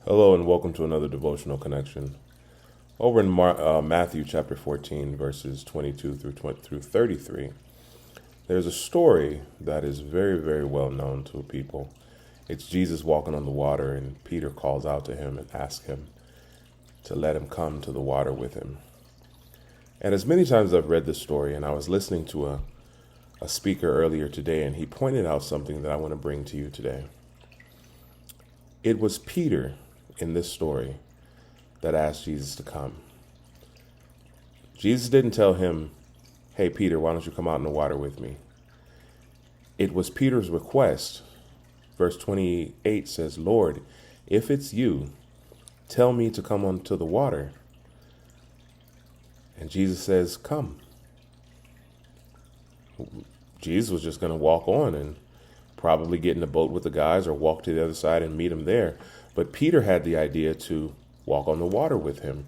Hello and welcome to another devotional connection. Over in Matthew chapter 14, verses 22 through 33, there's a story that is very, very well known to people. It's Jesus walking on the water, and Peter calls out to him and asks him to let him come to the water with him. And as many times I've read this story, and I was listening to a speaker earlier today, and he pointed out something that I want to bring to you today. It was Peter in this story that asked Jesus to come. Jesus didn't tell him, "Hey, Peter, why don't you come out in the water with me?" It was Peter's request. Verse 28 says, "Lord, if it's you, tell me to come onto the water." And Jesus says, "Come." Jesus was just going to walk on and probably get in a boat with the guys or walk to the other side and meet them there. But Peter had the idea to walk on the water with him.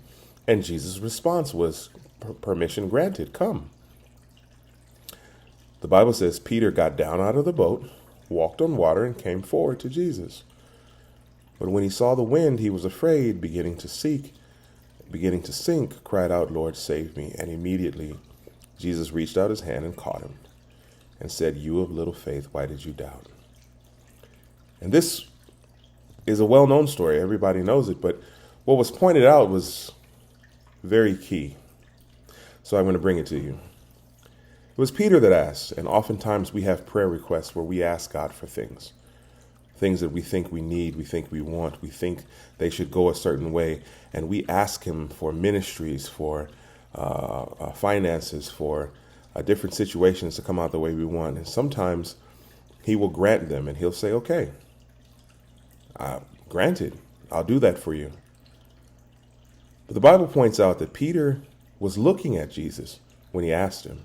And Jesus' response was, "Permission granted, come." The Bible says Peter got down out of the boat, walked on water, and came forward to Jesus. But when he saw the wind, he was afraid, beginning to sink, cried out, "Lord, save me." And immediately Jesus reached out his hand and caught him and said, "You of little faith, why did you doubt?" And this is a well-known story. Everybody knows it. But what was pointed out was very key. So I'm going to bring it to you. It was Peter that asked, and oftentimes we have prayer requests where we ask God for things that we think we need, we think we want, we think they should go a certain way. And we ask him for ministries, for finances, for different situations to come out the way we want. And sometimes he will grant them and he'll say, "Okay, granted, I'll do that for you." But the Bible points out that Peter was looking at Jesus when he asked him.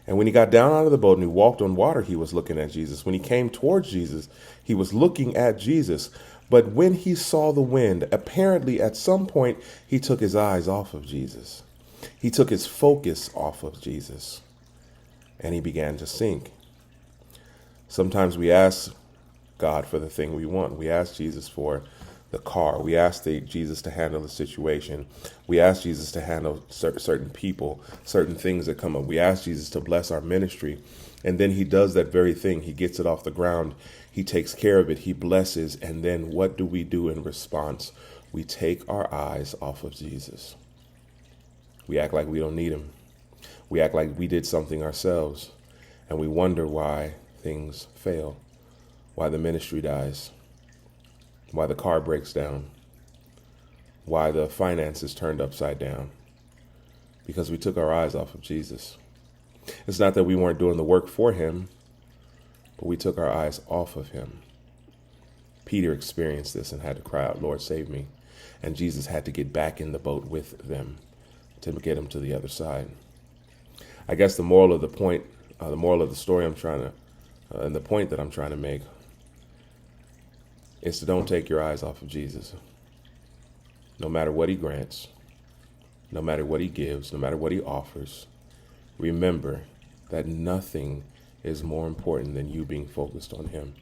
And when he got down out of the boat and he walked on water, he was looking at Jesus. When he came towards Jesus, he was looking at Jesus. But when he saw the wind, apparently at some point, he took his eyes off of Jesus. He took his focus off of Jesus, and he began to sink. Sometimes we ask God for the thing we want. We ask Jesus for the car. We ask Jesus to handle the situation. We ask Jesus to handle certain people, certain things that come up. We ask Jesus to bless our ministry. And then he does that very thing. He gets it off the ground. He takes care of it. He blesses. And then what do we do in response? We take our eyes off of Jesus. We act like we don't need him. We act like we did something ourselves. And we wonder why things fail, why the ministry dies, why the car breaks down, why the finances turned upside down, because we took our eyes off of Jesus. It's not that we weren't doing the work for him, but we took our eyes off of him. Peter experienced this and had to cry out, "Lord, save me." And Jesus had to get back in the boat with them to get him to the other side. I guess the moral of the story and the point that I'm trying to make is to don't take your eyes off of Jesus. No matter what he grants, no matter what he gives, no matter what he offers, remember that nothing is more important than you being focused on him.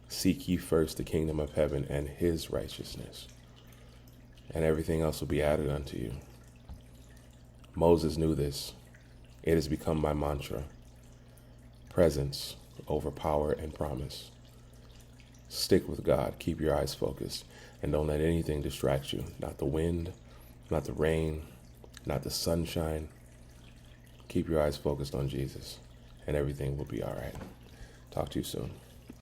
Seek ye first the kingdom of heaven and his righteousness, and everything else will be added unto you. Moses knew this. It has become my mantra. Presence over power and promise. Stick with God. Keep your eyes focused. And don't let anything distract you. Not the wind, not the rain, not the sunshine. Keep your eyes focused on Jesus, and everything will be all right. Talk to you soon.